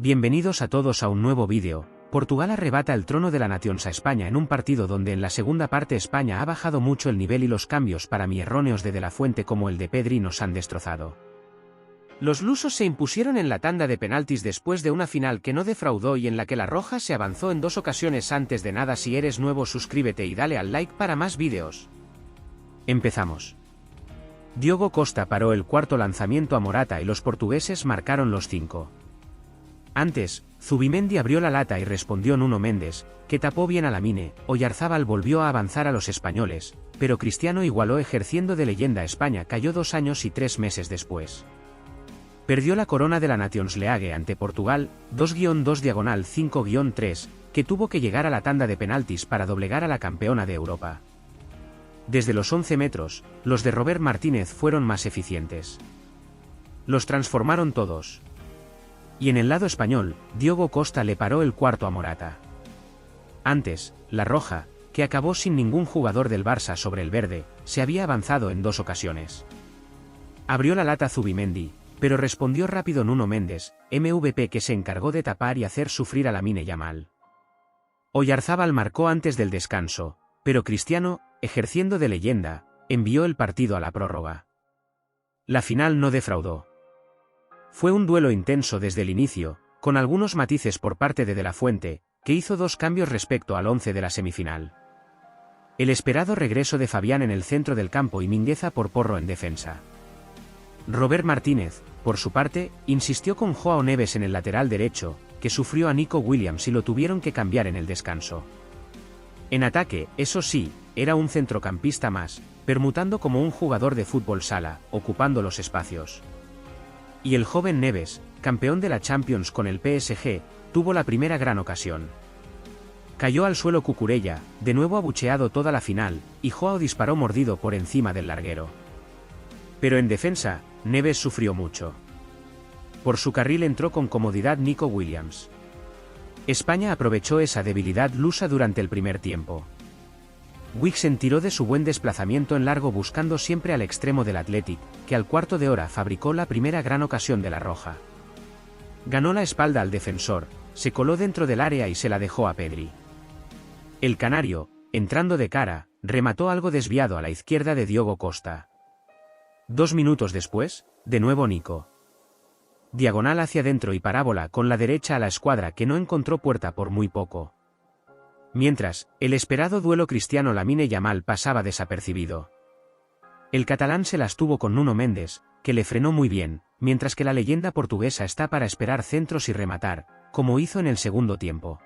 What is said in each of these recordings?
Bienvenidos a todos a un nuevo vídeo. Portugal arrebata el trono de la Nations a España en un partido donde en la segunda parte España ha bajado mucho el nivel y los cambios para mí erróneos de la Fuente como el de Pedri nos han destrozado. Los lusos se impusieron en la tanda de penaltis después de una final que no defraudó y en la que la roja se avanzó en 2 ocasiones. Antes de nada, si eres nuevo, suscríbete y dale al like para más vídeos. Empezamos. Diogo Costa paró el cuarto lanzamiento a Morata y los portugueses marcaron los 5. Antes, Zubimendi abrió la lata y respondió Nuno Mendes, que tapó bien a Lamine. Oyarzábal volvió a avanzar a los españoles, pero Cristiano igualó ejerciendo de leyenda. España cayó 2 años y 3 meses después. Perdió la corona de la Nations League ante Portugal, 2-2/5-3, que tuvo que llegar a la tanda de penaltis para doblegar a la campeona de Europa. Desde los 11 metros, los de Robert Martínez fueron más eficientes. Los transformaron todos. Y en el lado español, Diogo Costa le paró el cuarto a Morata. Antes, la roja, que acabó sin ningún jugador del Barça sobre el verde, se había avanzado en 2 ocasiones. Abrió la lata Zubimendi, pero respondió rápido Nuno Mendes, MVP, que se encargó de tapar y hacer sufrir a Lamine Yamal. Oyarzábal marcó antes del descanso, pero Cristiano, ejerciendo de leyenda, envió el partido a la prórroga. La final no defraudó. Fue un duelo intenso desde el inicio, con algunos matices por parte de la Fuente, que hizo 2 cambios respecto al 11 de la semifinal. El esperado regreso de Fabián en el centro del campo y Mingueza por Porro en defensa. Robert Martínez, por su parte, insistió con Joao Neves en el lateral derecho, que sufrió a Nico Williams y lo tuvieron que cambiar en el descanso. En ataque, eso sí, era un centrocampista más, permutando como un jugador de fútbol sala, ocupando los espacios. Y el joven Neves, campeón de la Champions con el PSG, tuvo la primera gran ocasión. Cayó al suelo Cucurella, de nuevo abucheado toda la final, y Joao disparó mordido por encima del larguero. Pero en defensa, Neves sufrió mucho. Por su carril entró con comodidad Nico Williams. España aprovechó esa debilidad lusa durante el primer tiempo. Wixen tiró de su buen desplazamiento en largo buscando siempre al extremo del Athletic, que al cuarto de hora fabricó la primera gran ocasión de la roja. Ganó la espalda al defensor, se coló dentro del área y se la dejó a Pedri. El canario, entrando de cara, remató algo desviado a la izquierda de Diogo Costa. 2 minutos después, de nuevo Nico. Diagonal hacia dentro y parábola con la derecha a la escuadra que no encontró puerta por muy poco. Mientras, el esperado duelo Cristiano-Lamine Yamal pasaba desapercibido. El catalán se las tuvo con Nuno Mendes, que le frenó muy bien, mientras que la leyenda portuguesa está para esperar centros y rematar, como hizo en el segundo tiempo.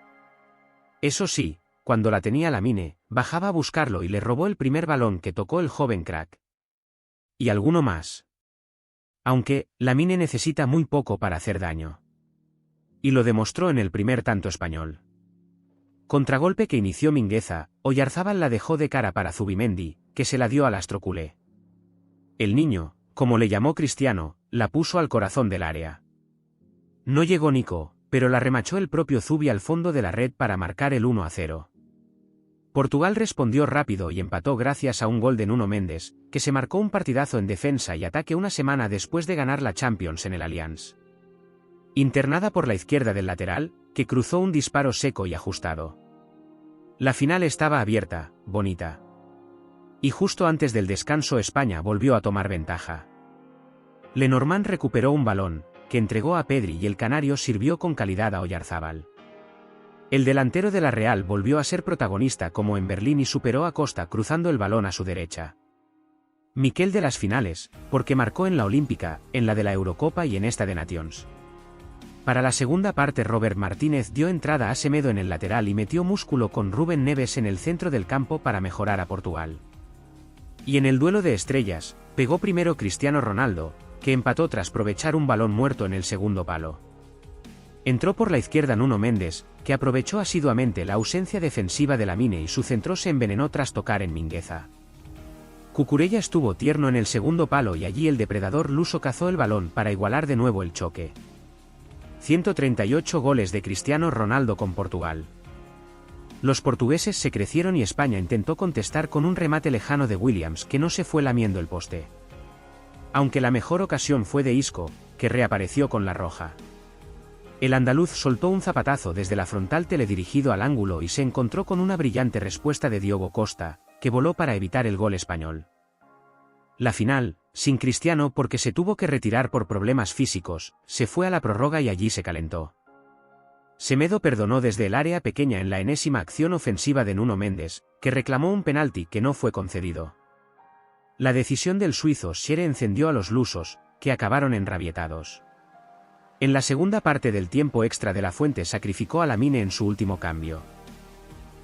Eso sí, cuando la tenía Lamine, bajaba a buscarlo y le robó el primer balón que tocó el joven crack. Y alguno más. Aunque, Lamine necesita muy poco para hacer daño. Y lo demostró en el primer tanto español. Contragolpe que inició Mingueza, Oyarzábal la dejó de cara para Zubimendi, que se la dio al astro culé. El niño, como le llamó Cristiano, la puso al corazón del área. No llegó Nico, pero la remachó el propio Zubi al fondo de la red para marcar el 1-0. Portugal respondió rápido y empató gracias a un gol de Nuno Mendes, que se marcó un partidazo en defensa y ataque una semana después de ganar la Champions en el Allianz. Internada por la izquierda del lateral, que cruzó un disparo seco y ajustado. La final estaba abierta, bonita. Y justo antes del descanso España volvió a tomar ventaja. Lenormand recuperó un balón, que entregó a Pedri y el canario sirvió con calidad a Oyarzábal. El delantero de la Real volvió a ser protagonista como en Berlín y superó a Costa cruzando el balón a su derecha. Miquel de las finales, porque marcó en la Olímpica, en la de la Eurocopa y en esta de Nations. Para la segunda parte Robert Martínez dio entrada a Semedo en el lateral y metió músculo con Rúben Neves en el centro del campo para mejorar a Portugal. Y en el duelo de estrellas, pegó primero Cristiano Ronaldo, que empató tras aprovechar un balón muerto en el segundo palo. Entró por la izquierda Nuno Mendes, que aprovechó asiduamente la ausencia defensiva de Lamine y su centro se envenenó tras tocar en Mingueza. Cucurella estuvo tierno en el segundo palo y allí el depredador luso cazó el balón para igualar de nuevo el choque. 138 goles de Cristiano Ronaldo con Portugal. Los portugueses se crecieron y España intentó contestar con un remate lejano de Williams que no se fue lamiendo el poste. Aunque la mejor ocasión fue de Isco, que reapareció con la roja. El andaluz soltó un zapatazo desde la frontal teledirigido al ángulo y se encontró con una brillante respuesta de Diogo Costa, que voló para evitar el gol español. La final, sin Cristiano porque se tuvo que retirar por problemas físicos, se fue a la prórroga y allí se calentó. Semedo perdonó desde el área pequeña en la enésima acción ofensiva de Nuno Mendes, que reclamó un penalti que no fue concedido. La decisión del suizo Scherre encendió a los lusos, que acabaron enrabietados. En la segunda parte del tiempo extra de la Fuente sacrificó a Lamine en su último cambio.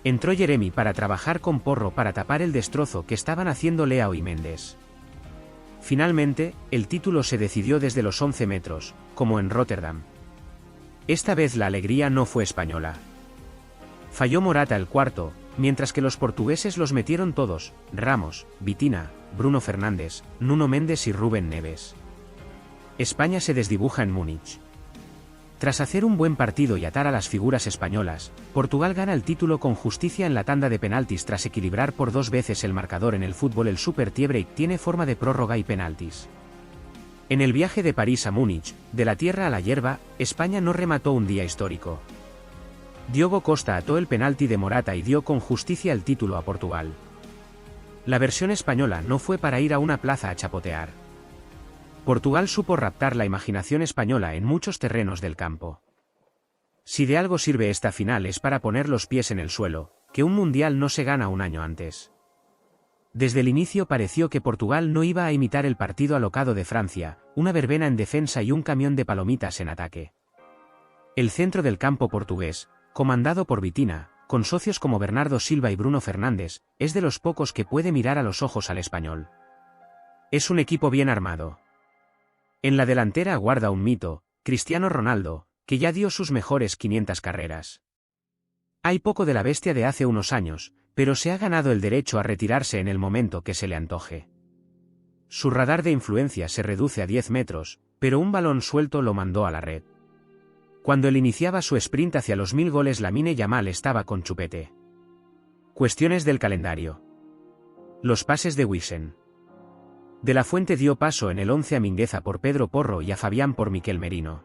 Entró Jeremy para trabajar con Porro para tapar el destrozo que estaban haciendo Leao y Mendes. Finalmente, el título se decidió desde los 11 metros, como en Rotterdam. Esta vez la alegría no fue española. Falló Morata el cuarto, mientras que los portugueses los metieron todos: Ramos, Vitina, Bruno Fernández, Nuno Mendes y Rúben Neves. España se desdibuja en Múnich. Tras hacer un buen partido y atar a las figuras españolas, Portugal gana el título con justicia en la tanda de penaltis tras equilibrar por 2 veces el marcador en el fútbol. El Super Tiebreak tiene forma de prórroga y penaltis. En el viaje de París a Múnich, de la tierra a la hierba, España no remató un día histórico. Diogo Costa ató el penalti de Morata y dio con justicia el título a Portugal. La versión española no fue para ir a una plaza a chapotear. Portugal supo raptar la imaginación española en muchos terrenos del campo. Si de algo sirve esta final es para poner los pies en el suelo, que un mundial no se gana un año antes. Desde el inicio pareció que Portugal no iba a imitar el partido alocado de Francia, una verbena en defensa y un camión de palomitas en ataque. El centro del campo portugués, comandado por Vitina, con socios como Bernardo Silva y Bruno Fernández, es de los pocos que puede mirar a los ojos al español. Es un equipo bien armado. En la delantera aguarda un mito, Cristiano Ronaldo, que ya dio sus mejores 500 carreras. Hay poco de la bestia de hace unos años, pero se ha ganado el derecho a retirarse en el momento que se le antoje. Su radar de influencia se reduce a 10 metros, pero un balón suelto lo mandó a la red. Cuando él iniciaba su sprint hacia los 1000 goles, Lamine Yamal estaba con chupete. Cuestiones del calendario. Los pases de Wissem. De la Fuente dio paso en el 11 a Mingueza por Pedro Porro y a Fabián por Miquel Merino.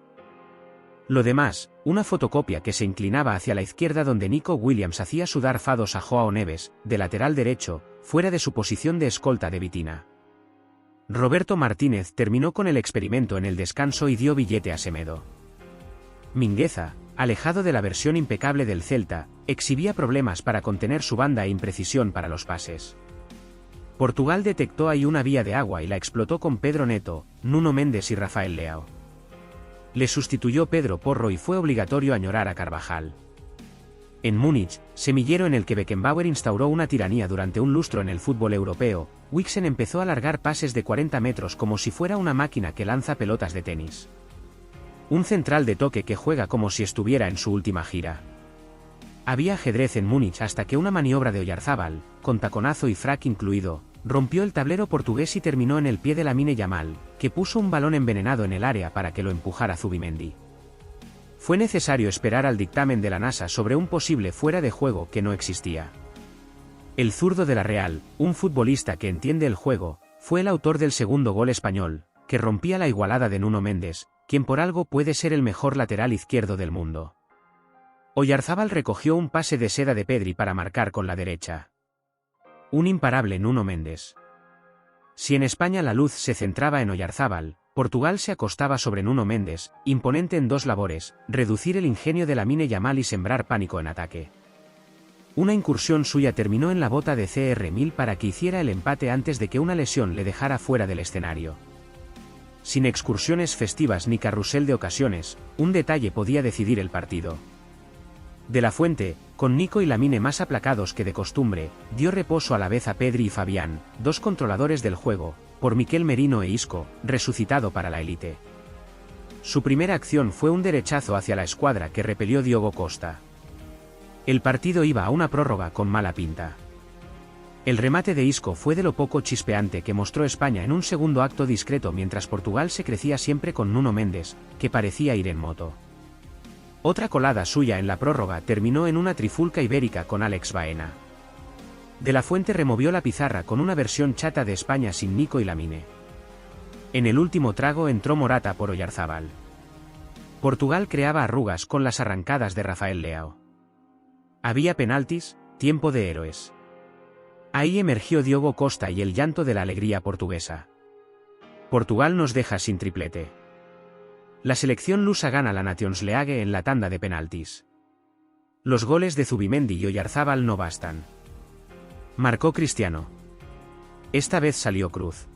Lo demás, una fotocopia que se inclinaba hacia la izquierda donde Nico Williams hacía sudar fados a Joao Neves, de lateral derecho, fuera de su posición de escolta de Vitina. Roberto Martínez terminó con el experimento en el descanso y dio billete a Semedo. Mingueza, alejado de la versión impecable del Celta, exhibía problemas para contener su banda e imprecisión para los pases. Portugal detectó ahí una vía de agua y la explotó con Pedro Neto, Nuno Mendes y Rafael Leao. Le sustituyó Pedro Porro y fue obligatorio añorar a Carvajal. En Múnich, semillero en el que Beckenbauer instauró una tiranía durante un lustro en el fútbol europeo, Wissem empezó a largar pases de 40 metros como si fuera una máquina que lanza pelotas de tenis. Un central de toque que juega como si estuviera en su última gira. Había ajedrez en Múnich hasta que una maniobra de Oyarzábal, con taconazo y frac incluido, rompió el tablero portugués y terminó en el pie de Lamine Yamal, que puso un balón envenenado en el área para que lo empujara Zubimendi. Fue necesario esperar al dictamen de la NASA sobre un posible fuera de juego que no existía. El zurdo de la Real, un futbolista que entiende el juego, fue el autor del segundo gol español, que rompía la igualada de Nuno Mendes, quien por algo puede ser el mejor lateral izquierdo del mundo. Oyarzábal recogió un pase de seda de Pedri para marcar con la derecha. Un imparable Nuno Mendes. Si en España la luz se centraba en Oyarzábal, Portugal se acostaba sobre Nuno Mendes, imponente en 2 labores: reducir el ingenio de Lamine Yamal y sembrar pánico en ataque. Una incursión suya terminó en la bota de CR1000 para que hiciera el empate antes de que una lesión le dejara fuera del escenario. Sin excursiones festivas ni carrusel de ocasiones, un detalle podía decidir el partido. De la Fuente, con Nico y Lamine más aplacados que de costumbre, dio reposo a la vez a Pedri y Fabián, 2 controladores del juego, por Miquel Merino e Isco, resucitado para la élite. Su primera acción fue un derechazo hacia la escuadra que repelió Diogo Costa. El partido iba a una prórroga con mala pinta. El remate de Isco fue de lo poco chispeante que mostró España en un segundo acto discreto mientras Portugal se crecía siempre con Nuno Mendes, que parecía ir en moto. Otra colada suya en la prórroga terminó en una trifulca ibérica con Alex Baena. De la Fuente removió la pizarra con una versión chata de España sin Nico y Lamine. En el último trago entró Morata por Oyarzábal. Portugal creaba arrugas con las arrancadas de Rafael Leao. Había penaltis, tiempo de héroes. Ahí emergió Diogo Costa y el llanto de la alegría portuguesa. Portugal nos deja sin triplete. La selección lusa gana la Nations League en la tanda de penaltis. Los goles de Zubimendi y Oyarzábal no bastan. Marcó Cristiano. Esta vez salió Cruz.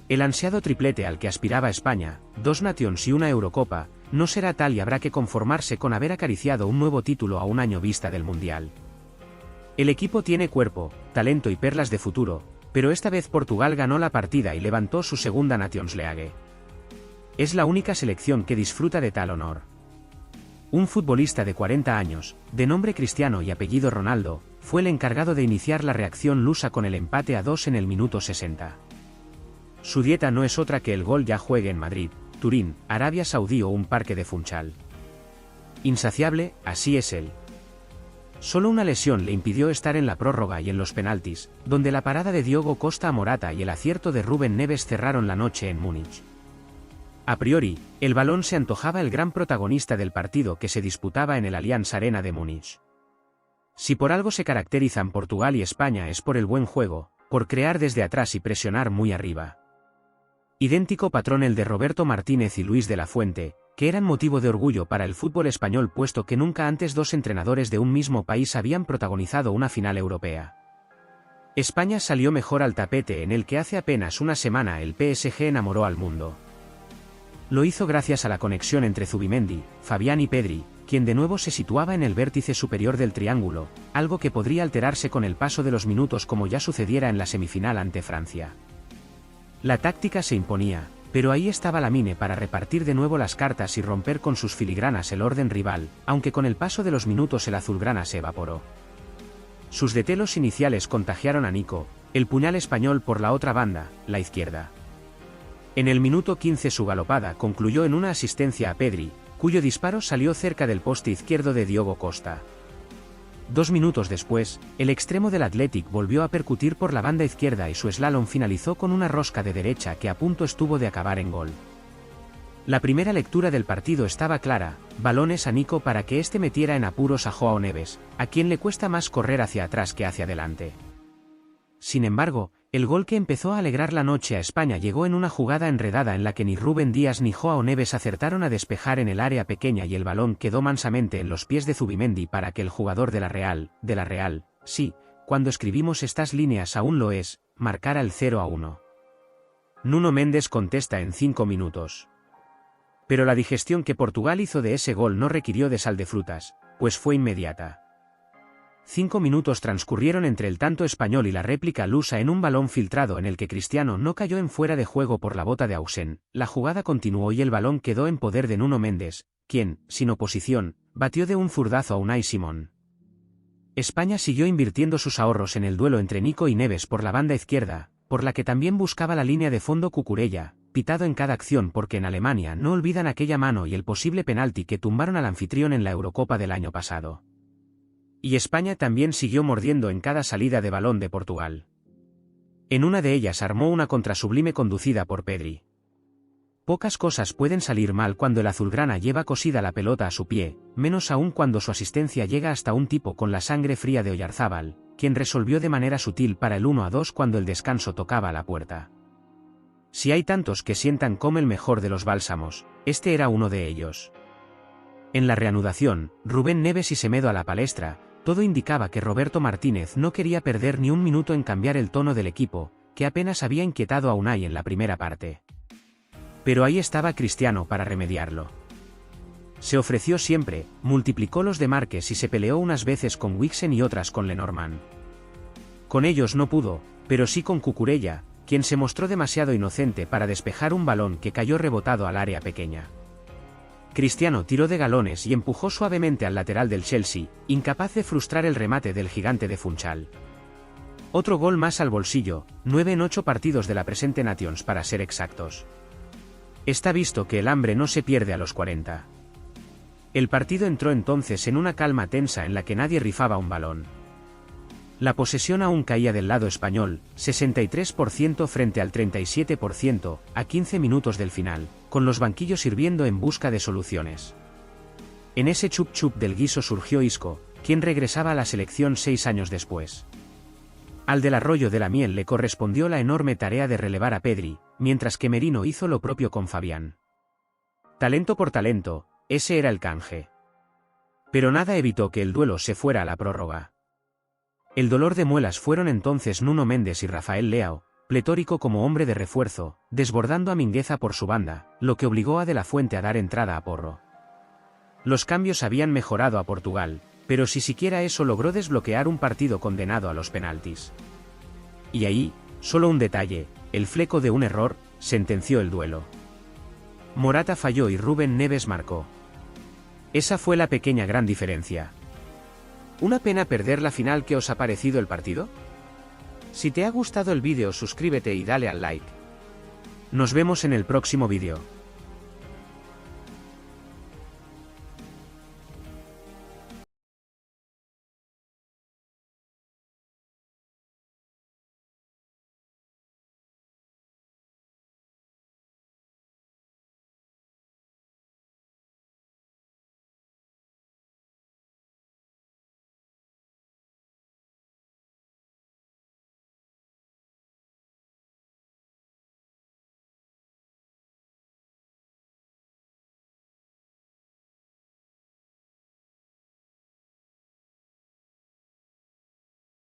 El ansiado triplete al que aspiraba España, 2 Nations y una Eurocopa, no será tal y habrá que conformarse con haber acariciado un nuevo título a un año vista del Mundial. El equipo tiene cuerpo, talento y perlas de futuro, pero esta vez Portugal ganó la partida y levantó su segunda Nations League. Es la única selección que disfruta de tal honor. Un futbolista de 40 años, de nombre Cristiano y apellido Ronaldo, fue el encargado de iniciar la reacción lusa con el empate a 2 en el minuto 60. Su dieta no es otra que el gol ya juegue en Madrid, Turín, Arabia Saudí o un parque de Funchal. Insaciable, así es él. Solo una lesión le impidió estar en la prórroga y en los penaltis, donde la parada de Diogo Costa a Morata y el acierto de Rúben Neves cerraron la noche en Múnich. A priori, el balón se antojaba el gran protagonista del partido que se disputaba en el Allianz Arena de Múnich. Si por algo se caracterizan Portugal y España es por el buen juego, por crear desde atrás y presionar muy arriba. Idéntico patrón el de Roberto Martínez y Luis de la Fuente, que eran motivo de orgullo para el fútbol español puesto que nunca antes 2 entrenadores de un mismo país habían protagonizado una final europea. España salió mejor al tapete en el que hace apenas una semana el PSG enamoró al mundo. Lo hizo gracias a la conexión entre Zubimendi, Fabián y Pedri, quien de nuevo se situaba en el vértice superior del triángulo, algo que podría alterarse con el paso de los minutos como ya sucediera en la semifinal ante Francia. La táctica se imponía, pero ahí estaba Lamine para repartir de nuevo las cartas y romper con sus filigranas el orden rival, aunque con el paso de los minutos el azulgrana se evaporó. Sus detelos iniciales contagiaron a Nico, el puñal español por la otra banda, la izquierda. En el minuto 15 su galopada concluyó en una asistencia a Pedri, cuyo disparo salió cerca del poste izquierdo de Diogo Costa. 2 minutos después, el extremo del Athletic volvió a percutir por la banda izquierda y su slalom finalizó con una rosca de derecha que a punto estuvo de acabar en gol. La primera lectura del partido estaba clara, balones a Nico para que éste metiera en apuros a Joao Neves, a quien le cuesta más correr hacia atrás que hacia adelante. Sin embargo, el gol que empezó a alegrar la noche a España llegó en una jugada enredada en la que ni Rúben Díaz ni Joao Neves acertaron a despejar en el área pequeña y el balón quedó mansamente en los pies de Zubimendi para que el jugador de la Real, sí, cuando escribimos estas líneas aún lo es, marcara el 0-1. Nuno Mendes contesta en 5 minutos. Pero la digestión que Portugal hizo de ese gol no requirió de sal de frutas, pues fue inmediata. 5 minutos transcurrieron entre el tanto español y la réplica lusa en un balón filtrado en el que Cristiano no cayó en fuera de juego por la bota de Ausen. La jugada continuó y el balón quedó en poder de Nuno Mendes, quien, sin oposición, batió de un zurdazo a Unai Simón. España siguió invirtiendo sus ahorros en el duelo entre Nico y Neves por la banda izquierda, por la que también buscaba la línea de fondo Cucurella, pitado en cada acción porque en Alemania no olvidan aquella mano y el posible penalti que tumbaron al anfitrión en la Eurocopa del año pasado. Y España también siguió mordiendo en cada salida de balón de Portugal. En una de ellas armó una contra sublime conducida por Pedri. Pocas cosas pueden salir mal cuando el azulgrana lleva cosida la pelota a su pie, menos aún cuando su asistencia llega hasta un tipo con la sangre fría de Oyarzábal, quien resolvió de manera sutil para el 1-2 cuando el descanso tocaba a la puerta. Si hay tantos que sientan como el mejor de los bálsamos, este era uno de ellos. En la reanudación, Rubén Neves y Semedo a la palestra, todo indicaba que Roberto Martínez no quería perder ni un minuto en cambiar el tono del equipo, que apenas había inquietado a Unai en la primera parte. Pero ahí estaba Cristiano para remediarlo. Se ofreció siempre, multiplicó los demarques y se peleó unas veces con Wixen y otras con Lenormand. Con ellos no pudo, pero sí con Cucurella, quien se mostró demasiado inocente para despejar un balón que cayó rebotado al área pequeña. Cristiano tiró de galones y empujó suavemente al lateral del Chelsea, incapaz de frustrar el remate del gigante de Funchal. Otro gol más al bolsillo, 9 en 8 partidos de la presente Nations para ser exactos. Está visto que el hambre no se pierde a los 40. El partido entró entonces en una calma tensa en la que nadie rifaba un balón. La posesión aún caía del lado español, 63% frente al 37%, a 15 minutos del final, con los banquillos hirviendo en busca de soluciones. En ese chup chup del guiso surgió Isco, quien regresaba a la selección 6 años después. Al del Arroyo de la Miel le correspondió la enorme tarea de relevar a Pedri, mientras que Merino hizo lo propio con Fabián. Talento por talento, ese era el canje. Pero nada evitó que el duelo se fuera a la prórroga. El dolor de muelas fueron entonces Nuno Mendes y Rafael Leao, pletórico como hombre de refuerzo, desbordando a Mingueza por su banda, lo que obligó a De la Fuente a dar entrada a Porro. Los cambios habían mejorado a Portugal, pero si siquiera eso logró desbloquear un partido condenado a los penaltis. Y ahí, solo un detalle, el fleco de un error, sentenció el duelo. Morata falló y Rúben Neves marcó. Esa fue la pequeña gran diferencia. ¿Una pena perder la final? ¿Qué os ha parecido el partido? Si te ha gustado el vídeo, suscríbete y dale al like. Nos vemos en el próximo vídeo.